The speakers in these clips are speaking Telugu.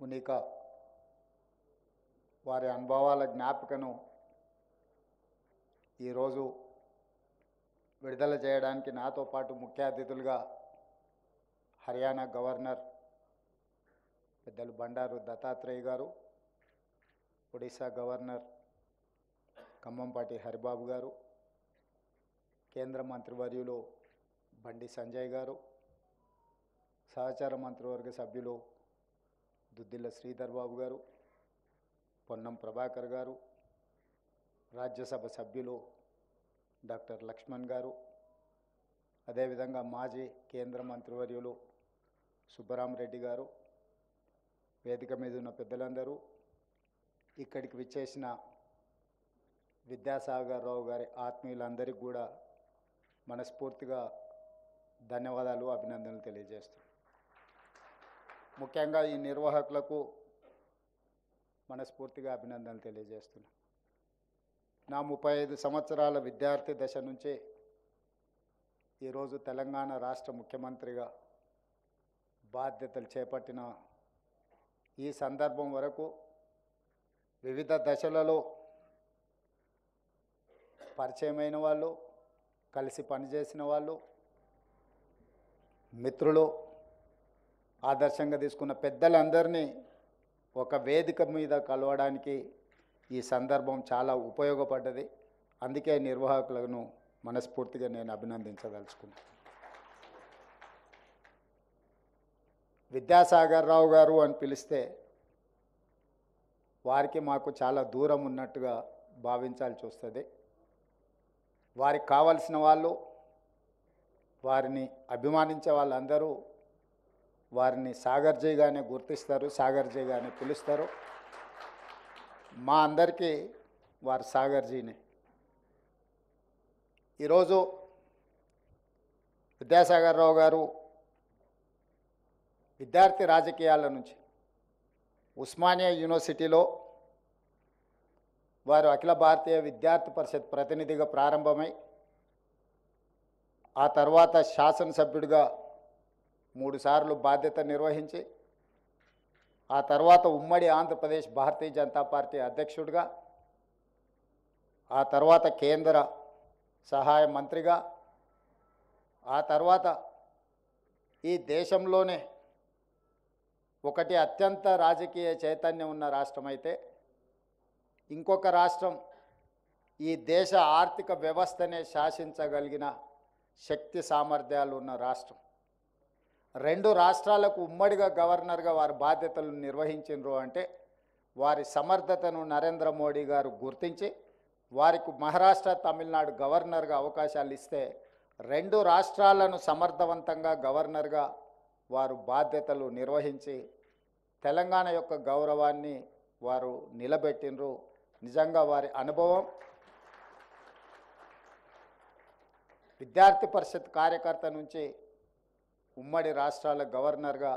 ఉనిక వారి అనుభవాల జ్ఞాపికను ఈరోజు విడుదల చేయడానికి నాతో పాటు ముఖ్య అతిథులుగా హర్యానా గవర్నర్ పెద్దలు బండారు దత్తాత్రేయ గారు, ఒడిశా గవర్నర్ ఖమ్మంపాటి హరిబాబు గారు, కేంద్ర మంత్రివర్యులు బండి సంజయ్ గారు, సహచార మంత్రివర్గ సభ్యులు దుద్దిల్ల శ్రీధర్ బాబు గారు, పొన్నం ప్రభాకర్ గారు, రాజ్యసభ సభ్యులు డాక్టర్ లక్ష్మణ్ గారు, అదేవిధంగా మాజీ కేంద్ర మంత్రివర్యులు సుబ్బరామరెడ్డి గారు, వేదిక మీద ఉన్న పెద్దలందరూ, ఇక్కడికి విచ్చేసిన విద్యాసాగర్ రావు గారి ఆత్మీయులందరికీ కూడా మనస్ఫూర్తిగా ధన్యవాదాలు, అభినందనలు తెలియజేస్తున్నాను. ముఖ్యంగా ఈ నిర్వాహకులకు మనస్ఫూర్తిగా అభినందనలు తెలియజేస్తున్నాను. నా 35 సంవత్సరాల విద్యార్థి దశ నుంచే ఈరోజు తెలంగాణ రాష్ట్ర ముఖ్యమంత్రిగా బాధ్యతలు చేపట్టిన ఈ సందర్భం వరకు వివిధ దశలలో పరిచయమైన వాళ్ళు, కలిసి పనిచేసిన వాళ్ళు, మిత్రులు, ఆదర్శంగా తీసుకున్న పెద్దలందరినీ ఒక వేదిక మీద కలవడానికి ఈ సందర్భం చాలా ఉపయోగపడ్డది. అందుకే నిర్వాహకులను మనస్ఫూర్తిగా నేను అభినందించదలుచుకున్నాను. విద్యాసాగర్ రావు గారు అని పిలిస్తే వారికి మాకు చాలా దూరం ఉన్నట్టుగా భావించాల్సి వస్తుంది. వారికి కావలసిన వాళ్ళు, వారిని అభిమానించే వాళ్ళందరూ వారిని సాగర్జీగానే గుర్తిస్తారు, సాగర్జీగానే పిలుస్తారు. మా అందరికీ వారు సాగర్జీనే. ఈరోజు విద్యాసాగర్ రావు గారు విద్యార్థి రాజకీయాల నుంచి ఉస్మానియా యూనివర్సిటీలో వారు అఖిల భారతీయ విద్యార్థి పరిషత్ ప్రతినిధిగా ప్రారంభమై ఆ తర్వాత శాసనసభ్యుడిగా 3 సార్లు బాధ్యత నిర్వహించి ఆ తర్వాత ఉమ్మడి ఆంధ్రప్రదేశ్ భారతీయ జనతా పార్టీ అధ్యక్షుడిగా, ఆ తర్వాత కేంద్ర సహాయ మంత్రిగా, ఆ తర్వాత ఈ దేశంలోనే ఒకటి అత్యంత రాజకీయ చైతన్యం ఉన్న రాష్ట్రం అయితే ఇంకొక రాష్ట్రం ఈ దేశ ఆర్థిక వ్యవస్థనే శాసించగలిగిన శక్తి సామర్థ్యాలు ఉన్న రాష్ట్రం. 2 రాష్ట్రాలకు ఉమ్మడిగా గవర్నర్గా వారి బాధ్యతలు నిర్వహించినరు అంటే వారి సమర్థతను నరేంద్ర మోడీ గారు గుర్తించి వారికి మహారాష్ట్ర, తమిళనాడు గవర్నర్గా అవకాశాలు ఇస్తే 2 రాష్ట్రాలను సమర్థవంతంగా గవర్నర్గా వారు బాధ్యతలు నిర్వహించి తెలంగాణ యొక్క గౌరవాన్ని వారు నిలబెట్టినరు. నిజంగా వారి అనుభవం విద్యార్థి పరిషత్ కార్యకర్త నుంచి ఉమ్మడి రాష్ట్రాల గవర్నర్గా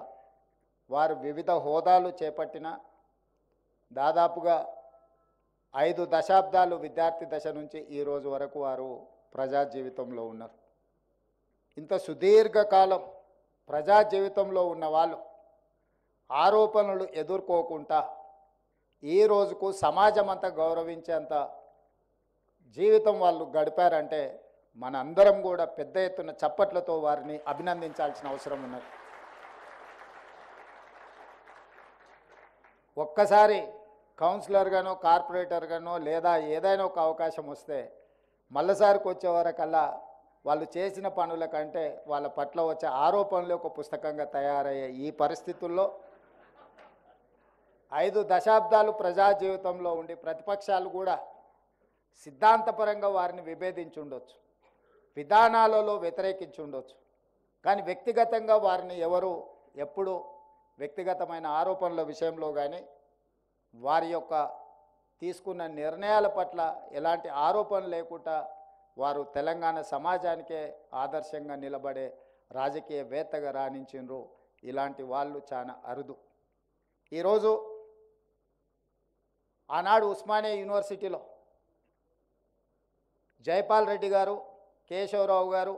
వారు వివిధ హోదాలు చేపట్టిన దాదాపుగా 5 దశాబ్దాలు విద్యార్థి దశ నుంచి ఈ రోజు వరకు వారు ప్రజా జీవితంలో ఉన్నారు. ఇంత సుదీర్ఘకాలం ప్రజా జీవితంలో ఉన్న వాళ్ళు ఆరోపణలు ఎదుర్కోకుండా ఈ రోజుకు సమాజం అంతా గౌరవించేంత జీవితం వాళ్ళు గడిపారంటే మన అందరం కూడా పెద్ద ఎత్తున చప్పట్లతో వారిని అభినందించాల్సిన అవసరం ఉన్నది. ఒక్కసారి కౌన్సిలర్గానో, కార్పొరేటర్గానో లేదా ఏదైనా ఒక అవకాశం వస్తే మళ్ళీసారికి వచ్చే వరకల్లా వాళ్ళు చేసిన పనుల కంటే వాళ్ళ పట్ల వచ్చే ఆరోపణలు ఒక పుస్తకంగా తయారయ్యే ఈ పరిస్థితుల్లో 5 దశాబ్దాలు ప్రజా జీవితంలో ఉండి ప్రతిపక్షాలు కూడా సిద్ధాంతపరంగా వారిని విభేదించి ఉండొచ్చు, విధానాలలో వ్యతిరేకించి ఉండొచ్చు, కానీ వ్యక్తిగతంగా వారిని ఎవరు ఎప్పుడు వ్యక్తిగతమైన ఆరోపణల విషయంలో కానీ వారి యొక్క తీసుకున్న నిర్ణయాల పట్ల ఎలాంటి ఆరోపణ లేకుండా వారు తెలంగాణ సమాజానికే ఆదర్శంగా నిలబడే రాజకీయవేత్తగా రాణించినరు. ఇలాంటి వాళ్ళు చాలా అరుదు. ఈరోజు ఆనాడు ఉస్మానియా యూనివర్సిటీలో జైపాల్ రెడ్డి గారు, కేశవరావు గారు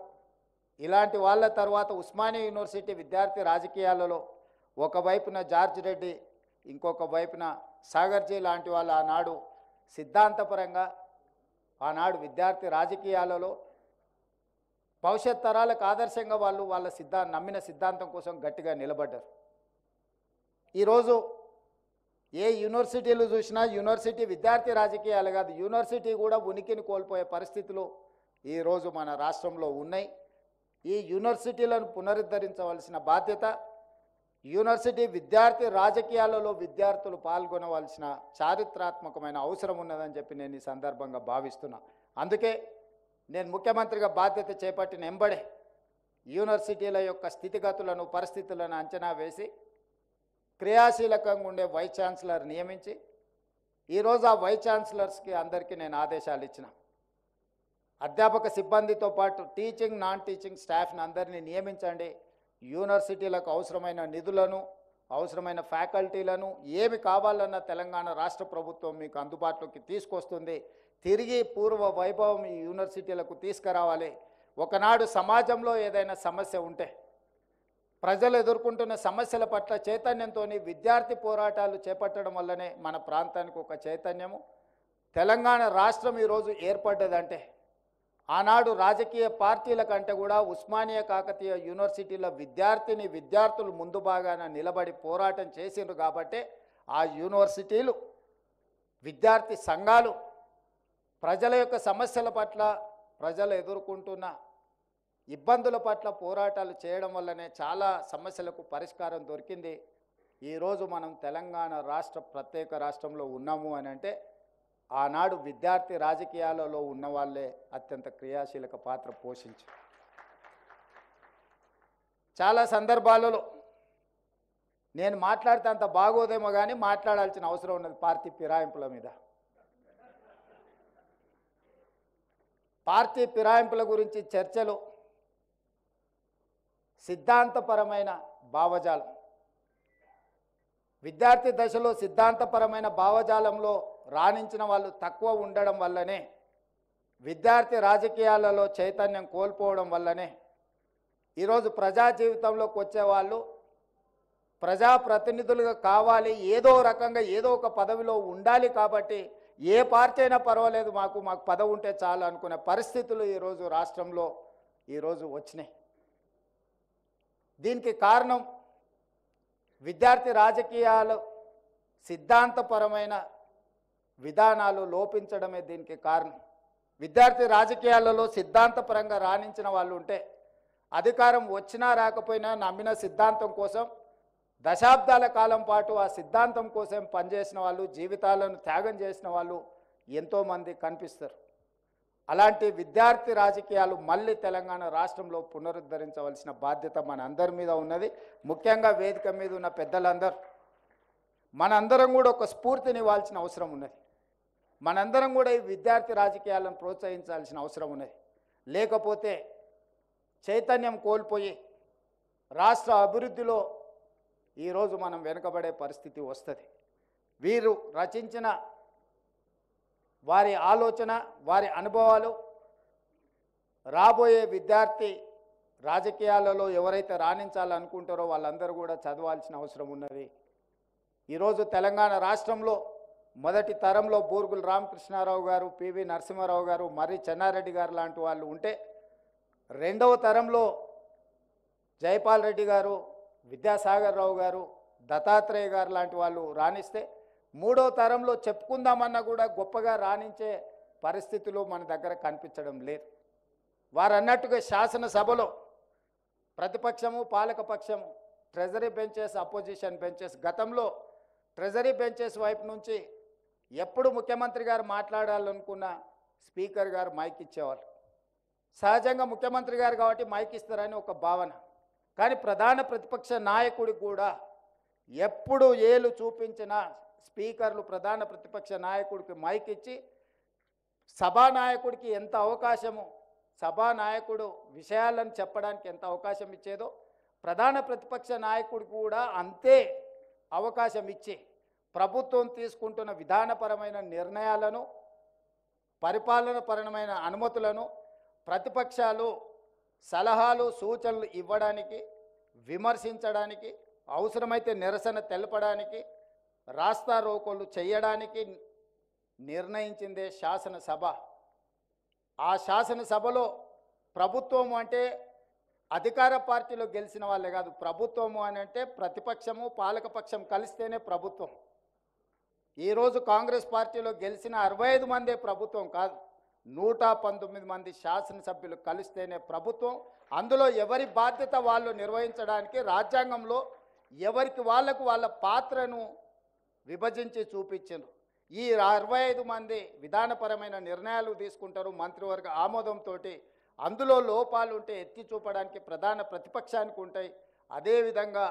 ఇలాంటి వాళ్ళ తర్వాత ఉస్మానియా యూనివర్సిటీ విద్యార్థి రాజకీయాలలో ఒకవైపున జార్జ్ రెడ్డి ఇంకొక వైపున సాగర్జీ లాంటి వాళ్ళు ఆనాడు సిద్ధాంతపరంగా ఆనాడు విద్యార్థి రాజకీయాలలో భవిష్యత్ తరాలకు ఆదర్శంగా వాళ్ళు వాళ్ళ నమ్మిన సిద్ధాంతం కోసం గట్టిగా నిలబడ్డారు. ఈరోజు ఏ యూనివర్సిటీలు చూసినా యూనివర్సిటీ విద్యార్థి రాజకీయాలు కాదు, యూనివర్సిటీ కూడా ఉనికిని కోల్పోయే పరిస్థితులు ఈరోజు మన రాష్ట్రంలో ఉన్నాయి. ఈ యూనివర్సిటీలను పునరుద్ధరించవలసిన బాధ్యత యూనివర్సిటీ విద్యార్థి రాజకీయాలలో విద్యార్థులు పాల్గొనవలసిన చారిత్రాత్మకమైన అవసరం ఉన్నదని చెప్పి నేను ఈ సందర్భంగా భావిస్తున్నా. అందుకే నేను ముఖ్యమంత్రిగా బాధ్యత చేపట్టిన ఎంబడే యూనివర్సిటీల యొక్క స్థితిగతులను పరిస్థితులను అంచనా వేసి క్రియాశీలకంగా ఉండే వైస్ ఛాన్సలర్ నియమించి ఈరోజు ఆ వైస్ ఛాన్సలర్స్కి అందరికీ నేను ఆదేశాలు ఇచ్చిన. అధ్యాపక సిబ్బందితో పాటు టీచింగ్ నాన్ టీచింగ్ స్టాఫ్ని అందరినీ నియమించండి. యూనివర్సిటీలకు అవసరమైన నిధులను అవసరమైన ఫ్యాకల్టీలను ఏమి కావాలన్న తెలంగాణ రాష్ట్ర ప్రభుత్వం మీకు అందుబాటులోకి తీసుకొస్తుంది. తిరిగి పూర్వ వైభవం ఈ యూనివర్సిటీలకు తీసుకురావాలి. ఒకనాడు సమాజంలో ఏదైనా సమస్య ఉంటే ప్రజలు ఎదుర్కొంటున్న సమస్యల పట్ల చైతన్యంతో విద్యార్థి పోరాటాలు చేపట్టడం వల్లనే మన ప్రాంతానికి ఒక చైతన్యము. తెలంగాణ రాష్ట్రం ఈరోజు ఏర్పడ్డదంటే ఆనాడు రాజకీయ పార్టీల కంటే కూడా ఉస్మానియా కాకతీయ యూనివర్సిటీల విద్యార్థులు ముందు భాగాన నిలబడి పోరాటం చేసిండ్రు కాబట్టి ఆ యూనివర్సిటీలు విద్యార్థి సంఘాలు ప్రజల యొక్క సమస్యల పట్ల ప్రజలు ఎదుర్కొంటున్న ఇబ్బందుల పట్ల పోరాటాలు చేయడం వల్లనే చాలా సమస్యలకు పరిష్కారం దొరికింది. ఈరోజు మనం తెలంగాణ రాష్ట్ర ప్రత్యేక రాష్ట్రంలో ఉన్నాము అని అంటే ఆనాడు విద్యార్థి రాజకీయాలలో ఉన్న వాళ్ళే అత్యంత క్రియాశీలక పాత్ర పోషించారు. చాలా సందర్భాలలో నేను మాట్లాడితే అంత బాగోదేమో కానీ మాట్లాడాల్సిన అవసరం ఉన్నది పార్టీ ఫిరాయింపుల మీద. పార్టీ ఫిరాయింపుల గురించి చర్చలు సిద్ధాంతపరమైన భావజాలం, విద్యార్థి దశలో సిద్ధాంతపరమైన భావజాలంలో రాణించిన వాళ్ళు తక్కువ ఉండడం వల్లనే విద్యార్థి రాజకీయాలలో చైతన్యం కోల్పోవడం వల్లనే ఈరోజు ప్రజా జీవితంలోకి వచ్చేవాళ్ళు ప్రజాప్రతినిధులుగా కావాలి, ఏదో రకంగా ఏదో ఒక పదవిలో ఉండాలి కాబట్టి ఏ పార్టీ అయినా పర్వాలేదు మాకు పదవి ఉంటే చాలు అనుకునే పరిస్థితులు ఈరోజు రాష్ట్రంలో ఈరోజు వచ్చినాయి. దీనికి కారణం విద్యార్థి రాజకీయాలు సిద్ధాంతపరమైన విధానాలు లోపించడమే దీనికి కారణం. విద్యార్థి రాజకీయాలలో సిద్ధాంతపరంగా రాణించిన వాళ్ళు ఉంటే అధికారం వచ్చినా రాకపోయినా నమ్మిన సిద్ధాంతం కోసం దశాబ్దాల కాలం పాటు ఆ సిద్ధాంతం కోసం పనిచేసిన వాళ్ళు, జీవితాలను త్యాగం చేసిన వాళ్ళు ఎంతోమంది కనిపిస్తారు. అలాంటి విద్యార్థి రాజకీయాలు మళ్ళీ తెలంగాణ రాష్ట్రంలో పునరుద్ధరించవలసిన బాధ్యత మన అందరి మీద ఉన్నది. ముఖ్యంగా వేదిక మీద ఉన్న పెద్దలందరూ మనందరం కూడా ఒక స్ఫూర్తిని ఇవ్వాల్సిన అవసరం ఉన్నది. మనందరం కూడా ఈ విద్యార్థి రాజకీయాలను ప్రోత్సహించాల్సిన అవసరం ఉన్నది. లేకపోతే చైతన్యం కోల్పోయి రాష్ట్ర అభివృద్ధిలో ఈరోజు మనం వెనుకబడే పరిస్థితి వస్తుంది. వీరు రచించిన వారి ఆలోచన, వారి అనుభవాలు రాబోయే విద్యార్థి రాజకీయాలలో ఎవరైతే రాణించాలనుకుంటారో వాళ్ళందరూ కూడా చదవాల్సిన అవసరం ఉన్నది. ఈరోజు తెలంగాణ రాష్ట్రంలో మొదటి తరంలో బూర్గుల రామకృష్ణారావు గారు, పివి నరసింహారావు గారు, మర్రి చెన్నారెడ్డి గారు లాంటి వాళ్ళు ఉంటే రెండవ తరంలో జైపాల్ రెడ్డి గారు, విద్యాసాగర్ రావు గారు, దత్తాత్రేయ గారు లాంటి వాళ్ళు రాణిస్తే మూడో తరంలో చెప్పుకుందామన్నా కూడా గొప్పగా రాణించే పరిస్థితులు మన దగ్గర కనిపించడం లేదు. వారు అన్నట్టుగా శాసనసభలో ప్రతిపక్షము పాలకపక్షము ట్రెజరీ బెంచెస్, అపోజిషన్ బెంచెస్, గతంలో ట్రెజరీ బెంచెస్ వైపు నుంచి ఎప్పుడు ముఖ్యమంత్రి గారు మాట్లాడాలనుకున్న స్పీకర్ గారు మైక్ ఇచ్చేవాళ్ళు. సహజంగా ముఖ్యమంత్రి గారు కాబట్టి మైక్ ఇస్తారని ఒక భావన. కానీ ప్రధాన ప్రతిపక్ష నాయకుడికి కూడా ఎప్పుడు ఏలు చూపించిన స్పీకర్లు ప్రధాన ప్రతిపక్ష నాయకుడికి మైక్ ఇచ్చి సభానాయకుడికి ఎంత అవకాశము, సభానాయకుడు విషయాలను చెప్పడానికి ఎంత అవకాశం ఇచ్చేదో ప్రధాన ప్రతిపక్ష నాయకుడికి కూడా అంతే అవకాశం ఇచ్చి ప్రభుత్వం తీసుకుంటున్న విధానపరమైన నిర్ణయాలను, పరిపాలనపరమైన అనుమతులను ప్రతిపక్షాలు సలహాలు సూచనలు ఇవ్వడానికి, విమర్శించడానికి, అవసరమైతే నిరసన తెలపడానికి, రాస్తా రోకోలు చేయడానికి నిర్ణయించిందే శాసనసభ. ఆ శాసనసభలో ప్రభుత్వము అంటే అధికార పార్టీలో గెలిచిన వాళ్ళే కాదు, ప్రభుత్వము అని అంటే ప్రతిపక్షము పాలకపక్షం కలిస్తేనే ప్రభుత్వం. ఈరోజు కాంగ్రెస్ పార్టీలో గెలిచిన 65 మందే ప్రభుత్వం కాదు, 119 మంది శాసనసభ్యులు కలిస్తేనే ప్రభుత్వం. అందులో ఎవరి బాధ్యత వాళ్ళు నిర్వహించడానికి రాజ్యాంగంలో ఎవరికి వాళ్లకు వాళ్ళ పాత్రను విభజించి చూపించారు. ఈ 65 మంది విధానపరమైన నిర్ణయాలు తీసుకుంటారు మంత్రివర్గ ఆమోదంతో. అందులో లోపాలు ఉంటే ఎత్తి చూపడానికి ప్రధాన ప్రతిపక్షానికి ఉంటాయి. అదేవిధంగా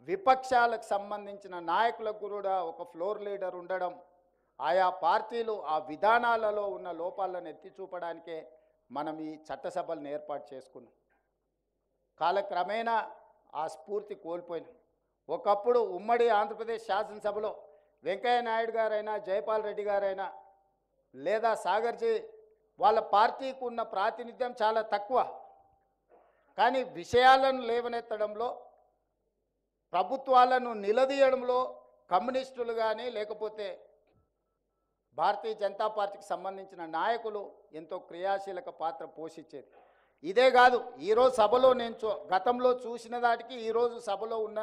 విపక్షాలకు సంబంధించిన నాయకులకు కూడా ఒక ఫ్లోర్ లీడర్ ఉండడం, ఆయా పార్టీలు ఆ విధానాలలో ఉన్న లోపాలను ఎత్తి చూపడానికే మనం ఈ చట్టసభలను ఏర్పాటు చేసుకున్నాం. కాలక్రమేణా ఆ స్ఫూర్తి కోల్పోయినాం. ఒకప్పుడు ఉమ్మడి ఆంధ్రప్రదేశ్ శాసనసభలో వెంకయ్య నాయుడు గారైనా జైపాల్ రెడ్డి గారైనా లేదా సాగర్జీ వాళ్ళ పార్టీకి ఉన్న ప్రాతినిధ్యం చాలా తక్కువ. కానీ విషయాలను లేవనెత్తడంలో, ప్రభుత్వాలను నిలదీయడంలో కమ్యూనిస్టులు కానీ లేకపోతే భారతీయ జనతా పార్టీకి సంబంధించిన నాయకులు ఎంతో క్రియాశీలక పాత్ర పోషించేది. ఇదే కాదు, ఈరోజు సభలో నేను గతంలో చూసిన దాటికి ఈరోజు సభలో ఉన్న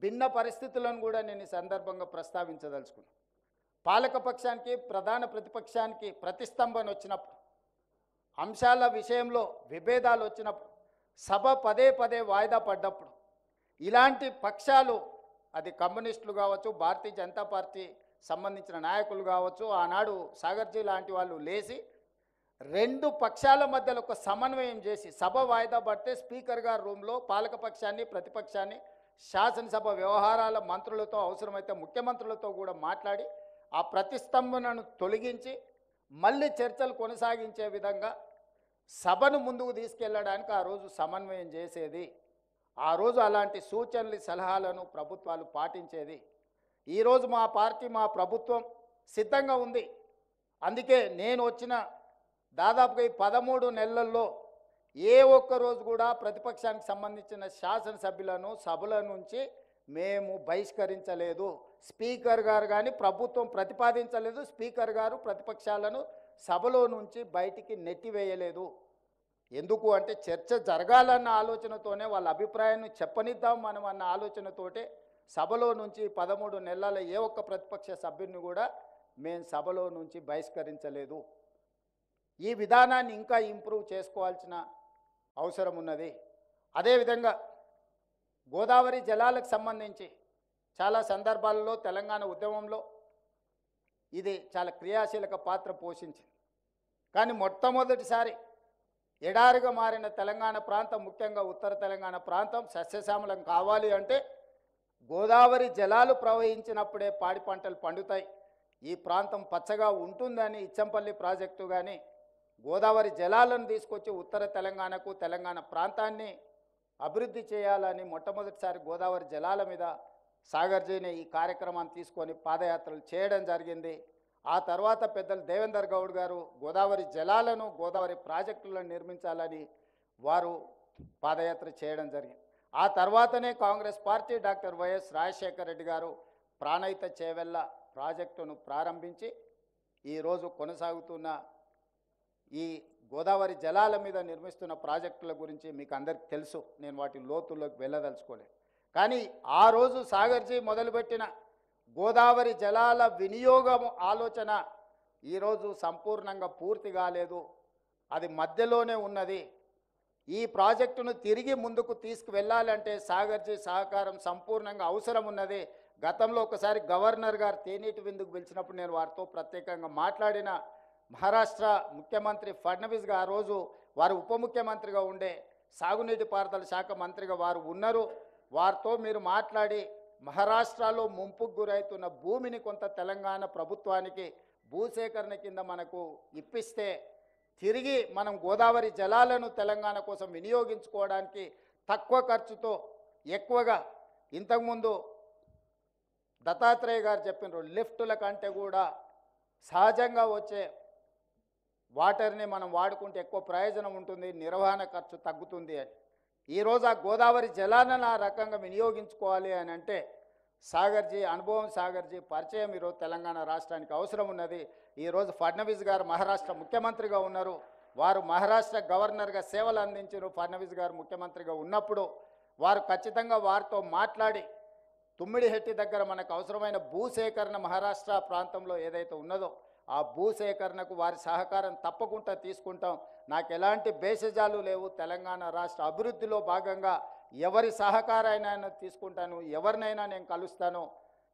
భిన్న పరిస్థితులను కూడా నేను ఈ సందర్భంగా ప్రస్తావించదలుచుకున్నాను. పాలకపక్షానికి ప్రధాన ప్రతిపక్షానికి ప్రతిస్తంభన వచ్చినప్పుడు, అంశాల విషయంలో విభేదాలు వచ్చినప్పుడు, సభ పదే పదే వాయిదా పడ్డప్పుడు ఇలాంటి పక్షాలు, అది కమ్యూనిస్టులు కావచ్చు, భారతీయ జనతా పార్టీ సంబంధించిన నాయకులు కావచ్చు, ఆనాడు సాగర్జీ లాంటి వాళ్ళు లేచి 2 పక్షాల మధ్యలో ఒక సమన్వయం చేసి సభ వాయిదా పడితే స్పీకర్ గారి రూమ్లో పాలకపక్షాన్ని ప్రతిపక్షాన్ని శాసనసభ వ్యవహారాల మంత్రులతో అవసరమైతే ముఖ్యమంత్రులతో కూడా మాట్లాడి ఆ ప్రతిస్తంభనను తొలగించి మళ్ళీ చర్చలు కొనసాగించే విధంగా సభను ముందుకు తీసుకెళ్లడానికి ఆ రోజు సమన్వయం చేసేది. ఆ రోజు అలాంటి సూచనలు సలహాలను ప్రభుత్వాలు పాటించేది. ఈరోజు మా పార్టీ మా ప్రభుత్వం సిద్ధంగా ఉంది. అందుకే నేను వచ్చిన దాదాపుగా ఈ 13 నెలల్లో ఏ ఒక్క రోజు కూడా ప్రతిపక్షానికి సంబంధించిన శాసనసభ్యులను సభల నుంచి మేము బహిష్కరించలేదు. స్పీకర్ గారు కానీ ప్రభుత్వం ప్రతిపాదించలేదు. స్పీకర్ గారు ప్రతిపక్షాలను సభలో నుంచి బయటికి నెట్టివేయలేదు. ఎందుకు అంటే చర్చ జరగాలన్న ఆలోచనతోనే, వాళ్ళ అభిప్రాయాన్ని చెప్పనిద్దాం మనం అన్న ఆలోచనతోటే సభలో నుంచి 13 నెలల ఏ ఒక్క ప్రతిపక్ష సభ్యుని కూడా మేము సభలో నుంచి బహిష్కరించలేదు. ఈ విధానాన్ని ఇంకా ఇంప్రూవ్ చేసుకోవాల్సిన అవసరం ఉన్నది. అదేవిధంగా గోదావరి జలాలకు సంబంధించి చాలా సందర్భాలలో తెలంగాణ ఉద్యమంలో ఇది చాలా క్రియాశీలక పాత్ర పోషించింది. కానీ మొట్టమొదటిసారి ఎడారిగా మారిన తెలంగాణ ప్రాంతం, ముఖ్యంగా ఉత్తర తెలంగాణ ప్రాంతం సస్యశ్యామలం కావాలి అంటే గోదావరి జలాలు ప్రవహించినప్పుడే పాడి పంటలు పండుతాయి, ఈ ప్రాంతం పచ్చగా ఉంటుందని ఇచ్చంపల్లి ప్రాజెక్టు కానీ గోదావరి జలాలను తీసుకొచ్చి ఉత్తర తెలంగాణకు, తెలంగాణ ప్రాంతాన్ని అభివృద్ధి చేయాలని మొట్టమొదటిసారి గోదావరి జలాల మీద సాగర్జీని ఈ కార్యక్రమాన్ని తీసుకొని పాదయాత్రలు చేయడం జరిగింది. ఆ తర్వాత పెద్దలు దేవేందర్ గౌడ్ గారు గోదావరి జలాలను, గోదావరి ప్రాజెక్టులను నిర్మించాలని వారు పాదయాత్ర చేయడం జరిగింది. ఆ తర్వాతనే Congress party doctor YS Rajasekhara Reddy గారు ప్రాణహిత చేవెళ్ళ ప్రాజెక్టును ప్రారంభించి ఈరోజు కొనసాగుతున్న ఈ గోదావరి జలాల మీద నిర్మిస్తున్న ప్రాజెక్టుల గురించి మీకు అందరికీ తెలుసు, నేను వాటి లోతుల్లోకి వెళ్ళదలుచుకోలేదు. కానీ ఆ రోజు సాగర్జీ మొదలుపెట్టిన గోదావరి జలాల వినియోగం ఆలోచన ఈరోజు సంపూర్ణంగా పూర్తి కాలేదు, అది మధ్యలోనే ఉన్నది. ఈ ప్రాజెక్టును తిరిగి ముందుకు తీసుకువెళ్ళాలంటే సాగర్జీ సహకారం సంపూర్ణంగా అవసరం ఉన్నది. గతంలో ఒకసారి గవర్నర్ గారు తేనీటి విందుకు పిలిచినప్పుడు నేను వారితో ప్రత్యేకంగా మాట్లాడిన మహారాష్ట్ర ముఖ్యమంత్రి ఫడ్నవీస్ గారు, ఆ రోజు వారు ఉప ముఖ్యమంత్రిగా ఉండే, సాగునీటి పారుదల శాఖ మంత్రిగా వారు ఉన్నారు, వారితో మీరు మాట్లాడి మహారాష్ట్రలో ముంపుకు గురవుతున్న భూమిని కొంత తెలంగాణ ప్రభుత్వానికి భూసేకరణ కింద మనకు ఇప్పిస్తే తిరిగి మనం గోదావరి జలాలను తెలంగాణ కోసం వినియోగించుకోవడానికి తక్కువ ఖర్చుతో ఎక్కువగా, ఇంతకుముందు దత్తాత్రేయ గారు చెప్పినారు, లిఫ్టుల కంటే కూడా సహజంగా వచ్చే వాటర్ని మనం వాడుకుంటే ఎక్కువ ప్రయోజనం ఉంటుంది, నిర్వహణ ఖర్చు తగ్గుతుంది అని. ఈరోజు ఆ గోదావరి జలాలను ఆ రకంగా వినియోగించుకోవాలి అని అంటే సాగర్జీ అనుభవం, సాగర్జీ పరిచయం ఈరోజు తెలంగాణ రాష్ట్రానికి అవసరం ఉన్నది. ఈరోజు ఫడ్నవీస్ గారు మహారాష్ట్ర ముఖ్యమంత్రిగా ఉన్నారు. వారు మహారాష్ట్ర గవర్నర్గా సేవలు అందించారు. ఫడ్నవీస్ గారు ముఖ్యమంత్రిగా ఉన్నప్పుడు వారు ఖచ్చితంగా వారితో మాట్లాడి తుమ్మిడిహెట్టి దగ్గర మనకు అవసరమైన భూసేకరణ మహారాష్ట్ర ప్రాంతంలో ఏదైతే ఉన్నదో ఆ భూసేకరణకు వారి సహకారం తప్పకుండా తీసుకుంటాం. నాకు ఎలాంటి భేషజాలు లేవు. తెలంగాణ రాష్ట్ర అభివృద్ధిలో భాగంగా ఎవరి సహకారాన్ని తీసుకుంటాను, ఎవరినైనా నేను కలుస్తాను.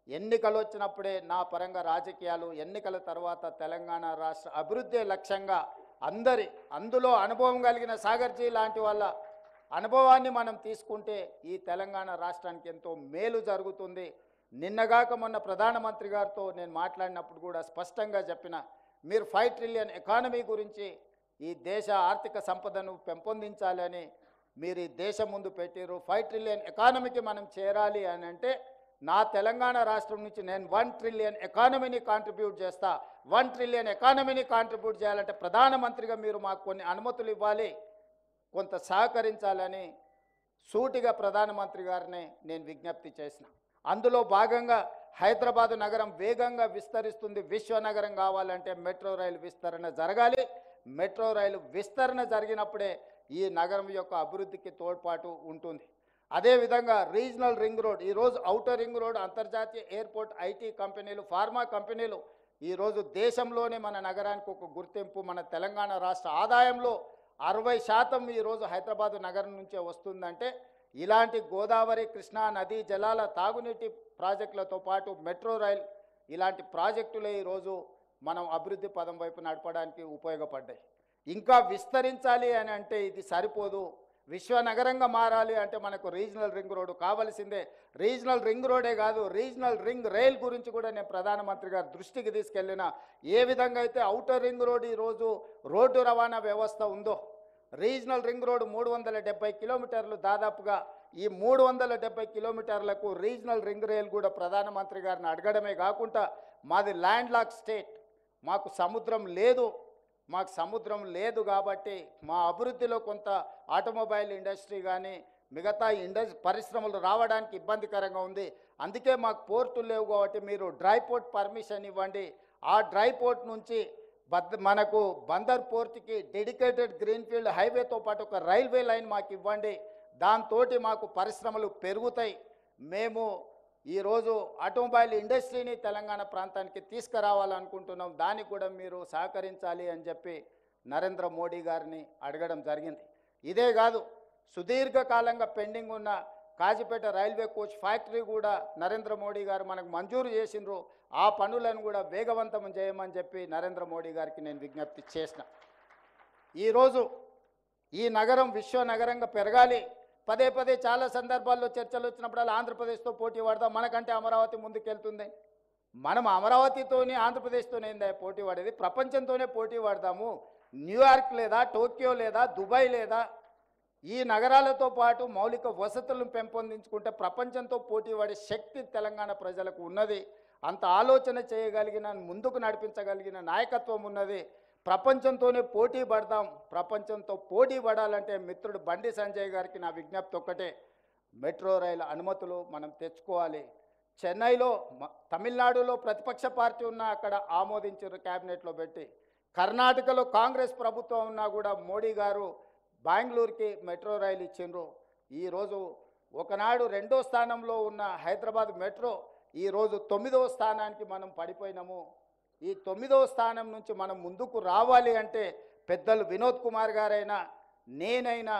ఎన్నికలు వచ్చినప్పుడే నా పరంగా రాజకీయాలు, ఎన్నికల తర్వాత తెలంగాణ రాష్ట్ర అభివృద్ధి లక్ష్యంగా అందులో అనుభవం కలిగిన సాగర్జీ లాంటి వాళ్ళ అనుభవాన్ని మనం తీసుకుంటే ఈ తెలంగాణ రాష్ట్రానికి ఎంతో మేలు జరుగుతుంది. నిన్నగాక మొన్న ప్రధానమంత్రి గారితో నేను మాట్లాడినప్పుడు కూడా స్పష్టంగా చెప్పిన, మీరు 5 ట్రిలియన్ ఎకానమీ గురించి ఈ దేశ ఆర్థిక సంపదను పెంపొందించాలని మీరు ఈ దేశం ముందు పెట్టారు. 5 ట్రిలియన్ ఎకానమీకి మనం చేరాలి అని అంటే నా తెలంగాణ రాష్ట్రం నుంచి నేను 1 ట్రిలియన్ ఎకానమీని కాంట్రిబ్యూట్ చేస్తా. 1 ట్రిలియన్ ఎకానమీని కాంట్రిబ్యూట్ చేయాలంటే ప్రధానమంత్రిగా మీరు మాకు కొన్ని అనుమతులు ఇవ్వాలి, కొంత సహకరించాలని సూటిగా ప్రధానమంత్రి గారిని నేను విజ్ఞప్తి చేసిన. అందులో భాగంగా హైదరాబాదు నగరం వేగంగా విస్తరిస్తుంది. విశ్వనగరం కావాలంటే మెట్రో రైలు విస్తరణ జరగాలి. మెట్రో రైలు విస్తరణ జరిగినప్పుడే ఈ నగరం యొక్క అభివృద్ధికి తోడ్పాటు ఉంటుంది. అదేవిధంగా రీజనల్ రింగ్ రోడ్, ఈరోజు ఔటర్ రింగ్ రోడ్, అంతర్జాతీయ ఎయిర్పోర్ట్, ఐటీ కంపెనీలు, ఫార్మా కంపెనీలు ఈరోజు దేశంలోనే మన నగరానికి ఒక గుర్తింపు. మన తెలంగాణ రాష్ట్ర ఆదాయంలో 60% ఈరోజు హైదరాబాదు నగరం నుంచే వస్తుందంటే ఇలాంటి గోదావరి, కృష్ణా నదీ జలాల తాగునీటి ప్రాజెక్టులతో పాటు మెట్రో రైల్ ఇలాంటి ప్రాజెక్టులే ఈరోజు మనం అభివృద్ధి పదం వైపు నడపడానికి ఉపయోగపడ్డాయి. ఇంకా విస్తరించాలి అని అంటే ఇది సరిపోదు. విశ్వనగరంగా మారాలి అంటే మనకు రీజనల్ రింగ్ రోడ్డు కావాల్సిందే. రీజనల్ రింగ్ రోడే కాదు, రీజనల్ రింగ్ రైల్ గురించి కూడా నేను ప్రధానమంత్రి గారి దృష్టికి తీసుకెళ్ళిన. ఏ విధంగా అయితే ఔటర్ రింగ్ రోడ్ ఈరోజు రోడ్డు రవాణా వ్యవస్థ ఉందో, రీజనల్ రింగ్ రోడ్ 370 కిలోమీటర్లు, దాదాపుగా ఈ 370 కిలోమీటర్లకు రీజనల్ రింగ్ రైల్ కూడా ప్రధానమంత్రి గారిని అడగడమే కాకుండా, మాది ల్యాండ్ లాక్ స్టేట్, మాకు సముద్రం లేదు కాబట్టి మా అభివృద్ధిలో కొంత ఆటోమొబైల్ ఇండస్ట్రీ కానీ మిగతా పరిశ్రమలు రావడానికి ఇబ్బందికరంగా ఉంది. అందుకే మాకు పోర్టులు లేవు కాబట్టి మీరు డ్రై పోర్ట్ పర్మిషన్ ఇవ్వండి. ఆ డ్రై పోర్ట్ నుంచి మనకు బందర్ పోర్ట్కి డెడికేటెడ్ గ్రీన్ఫీల్డ్ హైవేతో పాటు ఒక రైల్వే లైన్ మాకు ఇవ్వండి. దాంతో మాకు పరిశ్రమలు పెరుగుతాయి. మేము ఈరోజు ఆటోమొబైల్ ఇండస్ట్రీని తెలంగాణ ప్రాంతానికి తీసుకురావాలనుకుంటున్నాం. దానికి కూడా మీరు సహకరించాలి అని చెప్పి నరేంద్ర మోడీ గారిని అడగడం జరిగింది. ఇదే కాదు, సుదీర్ఘకాలంగా పెండింగ్ ఉన్న కాజీపేట రైల్వే కోచ్ ఫ్యాక్టరీ కూడా నరేంద్ర మోడీ గారు మనకు మంజూరు చేసిండ్రు. ఆ పనులను కూడా వేగవంతం చేయమని చెప్పి నరేంద్ర మోడీ గారికి నేను విజ్ఞప్తి చేసిన. ఈరోజు ఈ నగరం విశ్వనగరంగా పెరగాలి. పదే పదే చాలా సందర్భాల్లో చర్చలు వచ్చినప్పుడు ఆంధ్రప్రదేశ్తో పోటీ పడదాం, మనకంటే అమరావతి ముందుకెళ్తుంది. మనం అమరావతితోనే ఆంధ్రప్రదేశ్తోనే ఏందా పోటీ పడేది? ప్రపంచంతోనే పోటీ పడదాము. న్యూయార్క్ లేదా, టోక్యో లేదా, దుబాయ్ లేదా, ఈ నగరాలతో పాటు మౌలిక వసతులను పెంపొందించుకుంటే ప్రపంచంతో పోటీ పడే శక్తి తెలంగాణ ప్రజలకు ఉన్నది. అంత ఆలోచన చేయగలిగిన, ముందుకు నడిపించగలిగిన నాయకత్వం ఉన్నది. ప్రపంచంతోనే పోటీ పడదాం. ప్రపంచంతో పోటీ పడాలంటే మిత్రుడు బండి సంజయ్ గారికి నా విజ్ఞప్తి ఒక్కటే, మెట్రో రైలు అనుమతులు మనం తెచ్చుకోవాలి. చెన్నైలో, తమిళనాడులో ప్రతిపక్ష పార్టీ ఉన్నా అక్కడ ఆమోదించారు క్యాబినెట్లో పెట్టి. కర్ణాటకలో కాంగ్రెస్ ప్రభుత్వం ఉన్నా కూడా మోడీ గారు బెంగళూరుకి మెట్రో రైలు ఇచ్చిండ్రు. ఈరోజు ఒకనాడు 2వ స్థానంలో ఉన్న హైదరాబాద్ మెట్రో ఈరోజు 9వ స్థానానికి మనం పడిపోయినాము. ఈ 9వ స్థానం నుంచి మనం ముందుకు రావాలి అంటే పెద్దలు వినోద్ కుమార్ గారైనా, నేనైనా,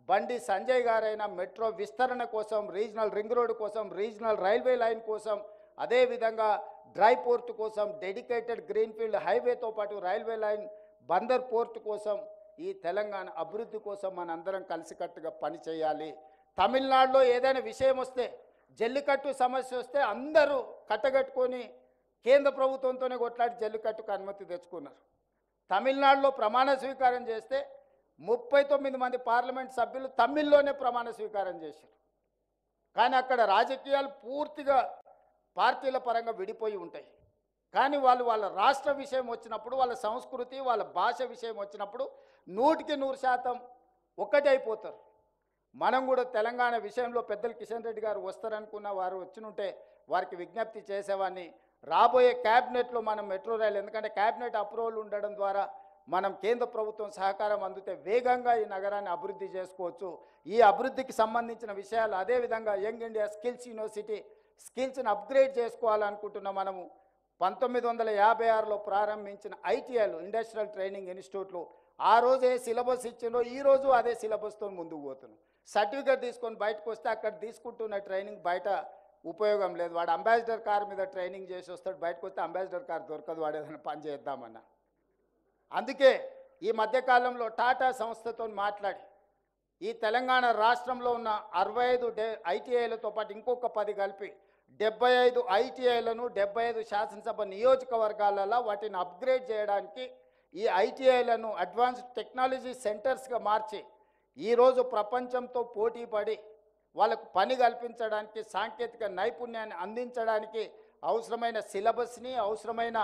బండి సంజయ్ గారైనా మెట్రో విస్తరణ కోసం, రీజనల్ రింగ్ రోడ్ కోసం, రీజనల్ రైల్వే లైన్ కోసం, అదేవిధంగా డ్రై పోర్ట్ కోసం, డెడికేటెడ్ గ్రీన్ఫీల్డ్ హైవేతో పాటు రైల్వే లైన్, బందర్ పోర్ట్ కోసం, ఈ తెలంగాణ అభివృద్ధి కోసం మనందరం కలిసికట్టుగా పనిచేయాలి. తమిళనాడులో ఏదైనా విషయం వస్తే, జల్లికట్టు సమస్య వస్తే అందరూ కట్టగట్టుకొని కేంద్ర ప్రభుత్వంతోనే కొట్లాడి జల్లికట్టుకు అనుమతి తెచ్చుకున్నారు. తమిళనాడులో ప్రమాణ స్వీకారం చేస్తే 39 మంది పార్లమెంట్ సభ్యులు తమిళ్లోనే ప్రమాణ స్వీకారం చేశారు. కానీ అక్కడ రాజకీయాలు పూర్తిగా పార్టీల పరంగా విడిపోయి ఉంటాయి. కానీ వాళ్ళ రాష్ట్ర విషయం వచ్చినప్పుడు, వాళ్ళ సంస్కృతి, వాళ్ళ భాష విషయం వచ్చినప్పుడు 100% ఒకటే అయిపోతారు. మనం కూడా తెలంగాణ విషయంలో పెద్దలు కిషన్ రెడ్డి గారు వస్తారనుకున్న వారు వచ్చినుంటే వారికి విజ్ఞప్తి చేసేవాడిని. రాబోయే క్యాబినెట్లో మనం మెట్రో రైలు, ఎందుకంటే క్యాబినెట్ అప్రూవల్ ఉండడం ద్వారా మనం కేంద్ర ప్రభుత్వం సహకారం అందితే వేగంగా ఈ నగరాన్ని అభివృద్ధి చేసుకోవచ్చు. ఈ అభివృద్ధికి సంబంధించిన విషయాలు అదేవిధంగా యంగ్ ఇండియా స్కిల్స్ యూనివర్సిటీ స్కిల్స్ని అప్గ్రేడ్ చేసుకోవాలనుకుంటున్నాం. మనము 1956లో ప్రారంభించిన ఐటీఐలు, ఇండస్ట్రియల్ ట్రైనింగ్ ఇన్స్టిట్యూట్లు, ఆ రోజే సిలబస్ ఇచ్చిందో ఈరోజు అదే సిలబస్తో ముందుకు పోతున్నాం. సర్టిఫికేట్ తీసుకొని బయటకు వస్తే అక్కడ తీసుకుంటున్న ట్రైనింగ్ బయట ఉపయోగం లేదు. వాడు అంబాసిడర్ కార్ మీద ట్రైనింగ్ చేసి వస్తాడు, బయటకు వస్తే అంబాసిడర్ కార్ దొరకదు, వాడు ఏదైనా పని చేద్దామన్నా. అందుకే ఈ మధ్యకాలంలో టాటా సంస్థతో మాట్లాడి ఈ తెలంగాణ రాష్ట్రంలో ఉన్న 65 ఐటీఐలతో పాటు ఇంకొక 10 కలిపి 75 ఐటీఐలను 75 శాసనసభ నియోజకవర్గాలలో వాటిని అప్గ్రేడ్ చేయడానికి ఈ ఐటీఐలను అడ్వాన్స్డ్ టెక్నాలజీ సెంటర్స్గా మార్చి ఈరోజు ప్రపంచంతో పోటీపడి వాళ్ళకు పని కల్పించడానికి, సాంకేతిక నైపుణ్యాన్ని అందించడానికి అవసరమైన సిలబస్ని, అవసరమైన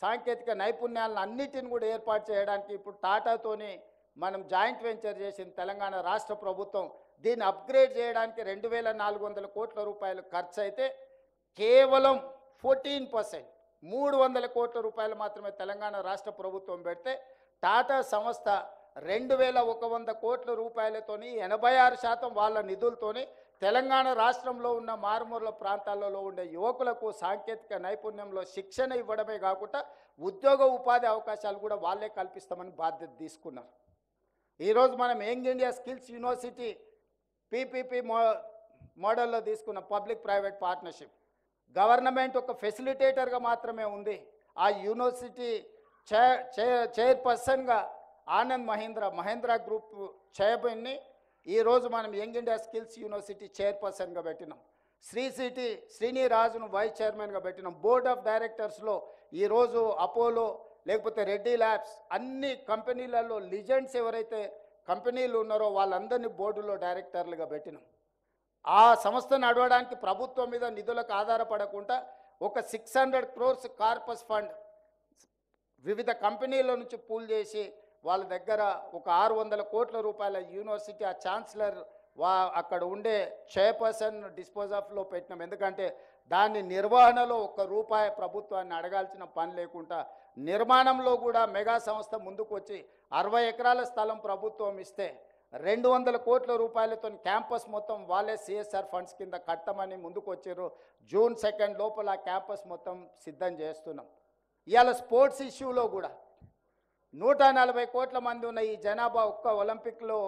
సాంకేతిక నైపుణ్యాలను అన్నిటిని కూడా ఏర్పాటు చేయడానికి ఇప్పుడు టాటాతోని మనం జాయింట్ వెంచర్ చేసిన తెలంగాణ రాష్ట్ర ప్రభుత్వం దీన్ని అప్గ్రేడ్ చేయడానికి 2400 కోట్ల రూపాయలు ఖర్చు అయితే కేవలం 14% 300 కోట్ల రూపాయలు మాత్రమే తెలంగాణ రాష్ట్ర ప్రభుత్వం పెడితే టాటా సంస్థ 2100 కోట్ల రూపాయలతోని 86% వాళ్ళ నిధులతోని తెలంగాణ రాష్ట్రంలో ఉన్న మారుమూల ప్రాంతాలలో ఉండే యువకులకు సాంకేతిక నైపుణ్యంలో శిక్షణ ఇవ్వడమే కాకుండా ఉద్యోగ ఉపాధి అవకాశాలు కూడా వాళ్ళే కల్పిస్తామని బాధ్యత తీసుకున్నారు. ఈరోజు మనం young India skills university PPP మోడల్లో తీసుకున్న పబ్లిక్ ప్రైవేట్ పార్ట్నర్షిప్. గవర్నమెంట్ ఒక ఫెసిలిటేటర్గా మాత్రమే ఉంది. ఆ యూనివర్సిటీ చైర్పర్సన్గా ఆనంద్ మహేంద్ర గ్రూప్ చైర్మన్ని ఈరోజు మనం యంగ్ ఇండియా స్కిల్స్ యూనివర్సిటీ చైర్పర్సన్గా పెట్టినాం. శ్రీనిరాజును వైస్ చైర్మన్గా పెట్టినాం. బోర్డ్ ఆఫ్ డైరెక్టర్స్లో ఈరోజు అపోలో లేకపోతే రెడ్డి ల్యాబ్స్ అన్ని కంపెనీలలో లిజెండ్స్ ఎవరైతే కంపెనీలు ఉన్నారో వాళ్ళందరినీ బోర్డులో డైరెక్టర్లుగా పెట్టినాం. ఆ సంస్థ నడవడానికి ప్రభుత్వం మీద నిధులకు ఆధారపడకుండా ఒక 600 crores కార్పస్ ఫండ్ వివిధ కంపెనీల నుంచి పూల్ చేసి వాళ్ళ దగ్గర ఒక 600 కోట్ల రూపాయల యూనివర్సిటీ ఆ ఛాన్సలర్ అక్కడ ఉండే చైర్పర్సన్ డిస్పోజాఫ్లో పెట్టినాం. ఎందుకంటే దాని నిర్వహణలో ₹1 ప్రభుత్వాన్ని అడగాల్సిన పని లేకుండా నిర్మాణంలో కూడా మెగా సంస్థ ముందుకు వచ్చి 60 ఎకరాల స్థలం ప్రభుత్వం ఇస్తే 200 కోట్ల రూపాయలతో క్యాంపస్ మొత్తం వాళ్ళే సిఎస్ఆర్ ఫండ్స్ కింద కట్టమని ముందుకు వచ్చారు. జూన్ 2 లోపల ఆ క్యాంపస్ మొత్తం సిద్ధం చేస్తున్నాం. ఇవాళ స్పోర్ట్స్ ఇష్యూలో కూడా 140 కోట్ల మంది ఉన్న ఈ జనాభా ఒక్క ఒలింపిక్లో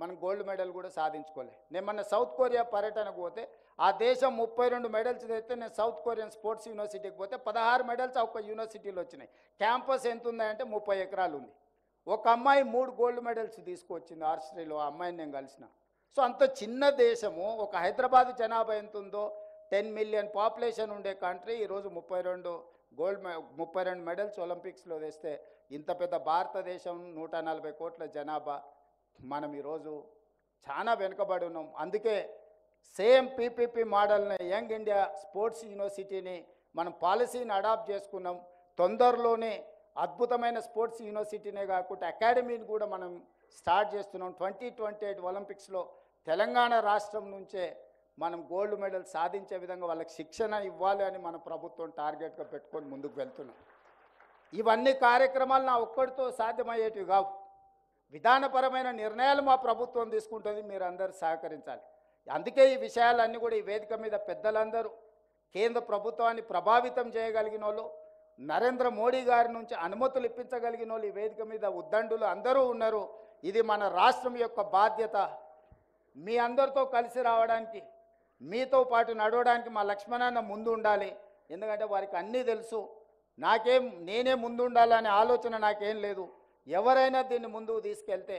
మనం గోల్డ్ మెడల్ కూడా సాధించుకోలే. నేను మొన్న సౌత్ కొరియా పర్యటనకు పోతే ఆ దేశం 32 మెడల్స్ తెస్తే నేను సౌత్ కొరియన్ స్పోర్ట్స్ యూనివర్సిటీకి పోతే 16 మెడల్స్ ఒక్క యూనివర్సిటీలో వచ్చినాయి. క్యాంపస్ ఎంత ఉందంటే 30 ఎకరాలు ఉంది. ఒక అమ్మాయి 3 గోల్డ్ మెడల్స్ తీసుకొచ్చింది ఆర్చరీలో. ఆ అమ్మాయిని నేను కలిసిన. సో అంత చిన్న దేశము, ఒక హైదరాబాద్ జనాభా ఎంత ఉందో 10 మిలియన్ పాపులేషన్ ఉండే కంట్రీ ఈరోజు 32 మెడల్స్ ఒలింపిక్స్లో తెస్తే ఇంత పెద్ద భారతదేశం 140 కోట్ల జనాభా మనం ఈరోజు చాలా వెనుకబడి ఉన్నాం. అందుకే సేమ్ పీపీపీ మోడల్ని యంగ్ ఇండియా స్పోర్ట్స్ యూనివర్సిటీని మనం పాలసీని అడాప్ట్ చేసుకున్నాం. తొందరలోనే అద్భుతమైన స్పోర్ట్స్ యూనివర్సిటీనే కాకుండా అకాడమీని కూడా మనం స్టార్ట్ చేస్తున్నాం. 2028 ఒలింపిక్స్లో తెలంగాణ రాష్ట్రం నుంచే మనం గోల్డ్ మెడల్ సాధించే విధంగా వాళ్ళకి శిక్షణ ఇవ్వాలి అని మన ప్రభుత్వం టార్గెట్గా పెట్టుకొని ముందుకు వెళ్తున్నాం. ఇవన్నీ కార్యక్రమాలు నా ఒక్కడితో సాధ్యమయ్యేటివి కావు. విధానపరమైన నిర్ణయాలు మా ప్రభుత్వం తీసుకుంటుంది, మీరు అందరూ సహకరించాలి. అందుకే ఈ విషయాలన్నీ కూడా ఈ వేదిక మీద పెద్దలందరూ కేంద్ర ప్రభుత్వాన్ని ప్రభావితం చేయగలిగిన వాళ్ళు, నరేంద్ర మోడీ గారి నుంచి అనుమతులు ఇప్పించగలిగిన వాళ్ళు ఈ వేదిక మీద ఉద్దండులు అందరూ ఉన్నారు. ఇది మన రాష్ట్రం యొక్క బాధ్యత. మీ అందరితో కలిసి రావడానికి, మీతో పాటు నడవడానికి మా లక్ష్మణన్న ముందు ఉండాలి. ఎందుకంటే వారికి అన్నీ తెలుసు. నేనే ముందు ఉండాలనే ఆలోచన నాకేం లేదు. ఎవరైనా దీన్ని ముందుకు తీసుకెళ్తే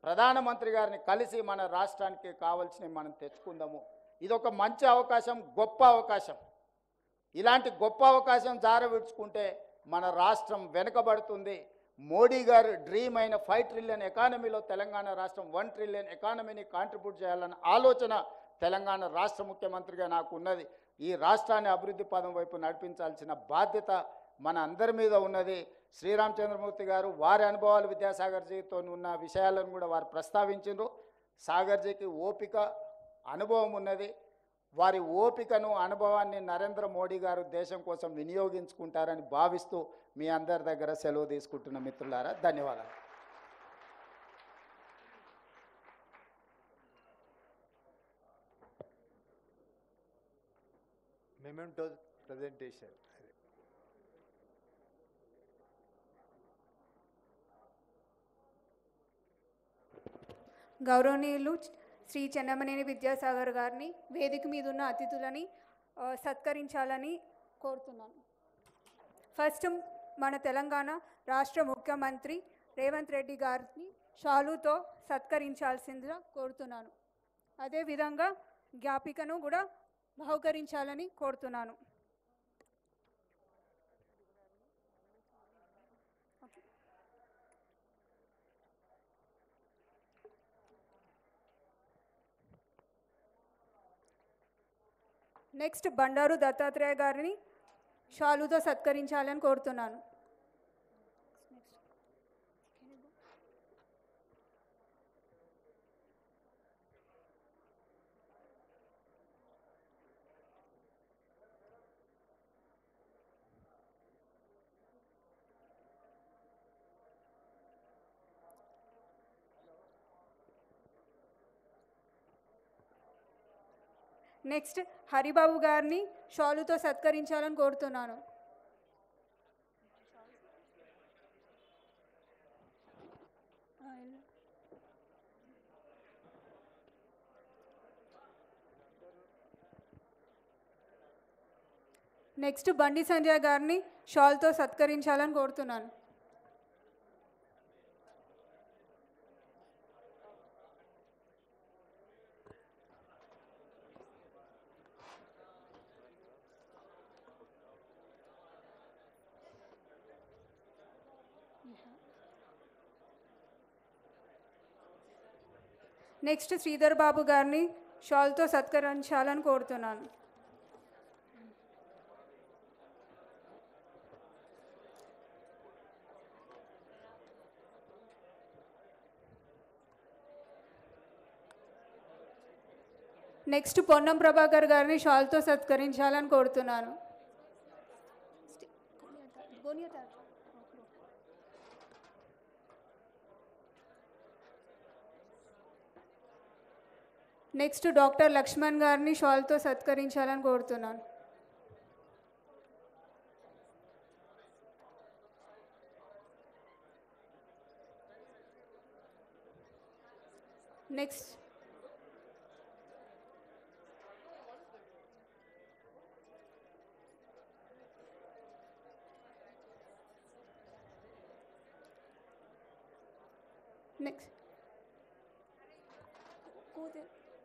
ప్రధానమంత్రి గారిని కలిసి మన రాష్ట్రానికి కావాల్సినవి మనం తెచ్చుకుందాము. ఇదొక మంచి అవకాశం, గొప్ప అవకాశం. ఇలాంటి గొప్ప అవకాశం జారవిడ్చుకుంటే మన రాష్ట్రం వెనుకబడుతుంది. మోడీ గారు డ్రీమ్ అయిన 5 ట్రిలియన్ ఎకానమీలో తెలంగాణ రాష్ట్రం 1 ట్రిలియన్ ఎకానమీని కాంట్రిబ్యూట్ చేయాలన్న ఆలోచన తెలంగాణ రాష్ట్ర ముఖ్యమంత్రిగా నాకు ఉన్నది. ఈ రాష్ట్రాన్ని అభివృద్ధి పదం వైపు నడిపించాల్సిన బాధ్యత మన అందరి మీద ఉన్నది. శ్రీరామచంద్రమూర్తి గారు వారి అనుభవాలు విద్యాసాగర్ జీతో ఉన్న విషయాలను కూడా వారు ప్రస్తావించారు. సాగర్జీకి ఓపిక, అనుభవం ఉన్నది. వారి ఓపికను, అనుభవాన్ని నరేంద్ర మోడీ గారు దేశం కోసం వినియోగించుకుంటారని భావిస్తూ మీ అందరి దగ్గర సెలవు తీసుకుంటున్న మిత్రులారా, ధన్యవాదాలు. Memento presentation. గౌరవనీయులు శ్రీ చెన్నమనేని విద్యాసాగర్ గారిని వేదిక మీద ఉన్న అతిథులని సత్కరించాలని కోరుతున్నాను. ఫస్ట్ మన తెలంగాణ రాష్ట్ర ముఖ్యమంత్రి రేవంత్ రెడ్డి గారిని షాలుతో సత్కరించాల్సిందిగా కోరుతున్నాను. అదేవిధంగా జ్ఞాపికను కూడా బహుకరించాలని కోరుతున్నాను. నెక్స్ట్ బండారు దత్తాత్రేయ గారిని షాలుతో సత్కరించాలని కోరుతున్నాను. నెక్స్ట్ హరిబాబు గారిని షాలుతో సత్కరించాలని కోరుతున్నాను. నెక్స్ట్ బండి సంజయ్ గారిని షాల్తో సత్కరించాలని కోరుతున్నాను. నెక్స్ట్ శ్రీధర్ బాబు గారిని షాల్తో సత్కరించాలని కోరుతున్నాను. నెక్స్ట్ పొన్నం ప్రభాకర్ గారిని షాల్తో సత్కరించాలని కోరుతున్నాను. నెక్స్ట్ డాక్టర్ లక్ష్మణ్ గారిని షాల్తో సత్కరించాలని కోరుతున్నాను. నెక్స్ట్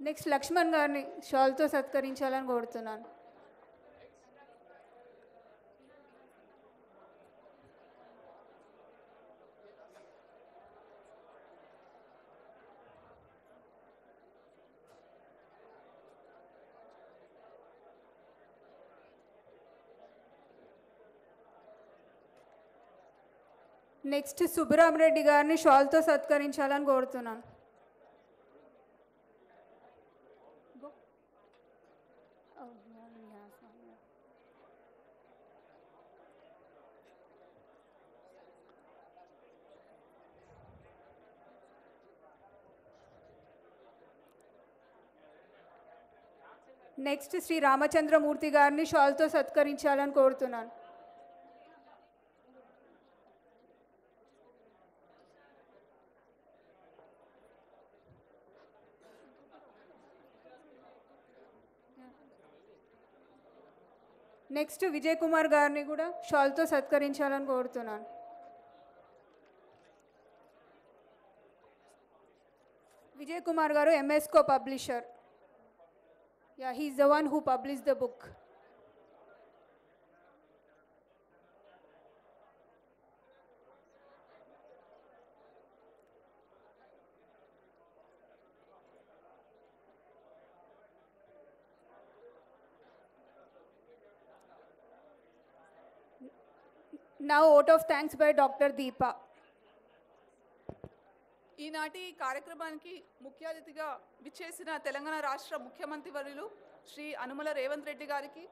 నెక్స్ట్ లక్ష్మణ్ గారిని షాల్తో సత్కరించాలని కోరుతున్నాను. నెక్స్ట్ సుబ్బరామరెడ్డి గారిని షాల్తో సత్కరించాలని కోరుతున్నాను. నెక్స్ట్ శ్రీ రామచంద్రమూర్తి గారిని షాల్తో సత్కరించాలని కోరుతున్నాను. నెక్స్ట్ విజయ్ కుమార్ గారిని కూడా షాల్తో సత్కరించాలని కోరుతున్నాను. విజయ్ కుమార్ గారు ఎంఎస్కో publisher. Yeah, he is the one who published the book. Now, vote of thanks by Dr. Deepa. ఈనాటి ఈ కార్యక్రమానికి ముఖ్య అతిథిగా విచ్చేసిన తెలంగాణ రాష్ట్ర ముఖ్యమంత్రి వర్యులు శ్రీ అనుమల రేవంత్ రెడ్డి గారికి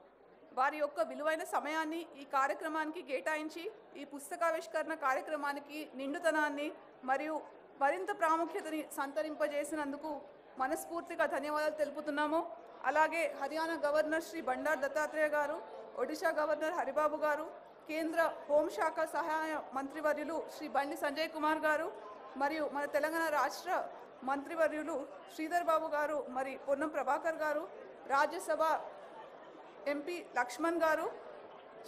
వారి యొక్క విలువైన సమయాన్ని ఈ కార్యక్రమానికి కేటాయించి ఈ పుస్తకావిష్కరణ కార్యక్రమానికి నిండుతనాన్ని మరియు మరింత ప్రాముఖ్యతని సంతరింపజేసినందుకు మనస్ఫూర్తిగా ధన్యవాదాలు తెలుపుతున్నాము. అలాగే హర్యానా గవర్నర్ శ్రీ బండారు దత్తాత్రేయ గారు, ఒడిశా గవర్నర్ హరిబాబు గారు, కేంద్ర హోంశాఖ సహాయ మంత్రివర్యులు శ్రీ బండి సంజయ్ కుమార్ గారు మరియు మన తెలంగాణ రాష్ట్ర మంత్రివర్యులు శ్రీధర్ బాబు గారు, మరి పొన్నం ప్రభాకర్ గారు, రాజ్యసభ ఎంపీ లక్ష్మణ్ గారు,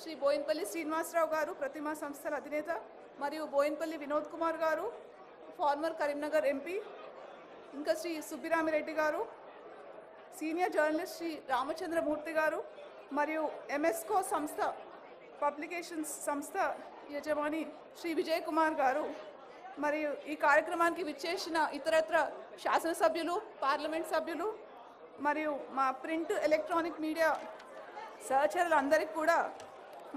శ్రీ బోయిన్పల్లి శ్రీనివాసరావు గారు, ప్రతిమా సంస్థల అధినేత, మరియు బోయిన్పల్లి వినోద్ కుమార్ గారు, ఫార్మర్ కరీంనగర్ ఎంపీ, ఇంకా శ్రీ సుబ్బిరామిరెడ్డి గారు, సీనియర్ జర్నలిస్ట్ శ్రీ రామచంద్రమూర్తి గారు, మరియు ఎంఎస్కో సంస్థ పబ్లికేషన్స్ సంస్థ యజమాని శ్రీ విజయ్ కుమార్ గారు, మరియు ఈ కార్యక్రమానికి విచ్చేసిన ఇతరత్ర శాసనసభ్యులు, పార్లమెంట్ సభ్యులు, మరియు మా ప్రింట్ ఎలక్ట్రానిక్ మీడియా సహచరులందరికీ కూడా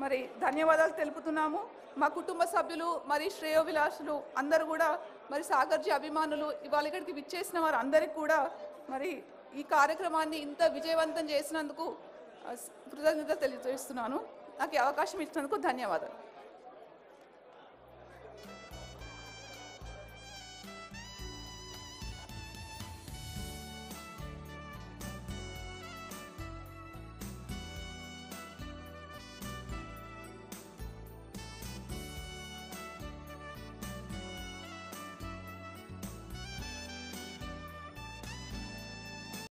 మరి ధన్యవాదాలు తెలుపుతున్నాము. మా కుటుంబ సభ్యులు మరి శ్రేయోభిలాషులు అందరూ కూడా మరి సాగర్జీ అభిమానులు ఇవాళ ఇక్కడికి విచ్చేసిన వారు అందరికీ కూడా మరి ఈ కార్యక్రమాన్ని ఇంత విజయవంతం చేసినందుకు కృతజ్ఞతలు తెలియజేస్తున్నాను. నాకు ఈ అవకాశం ఇచ్చినందుకు ధన్యవాదాలు.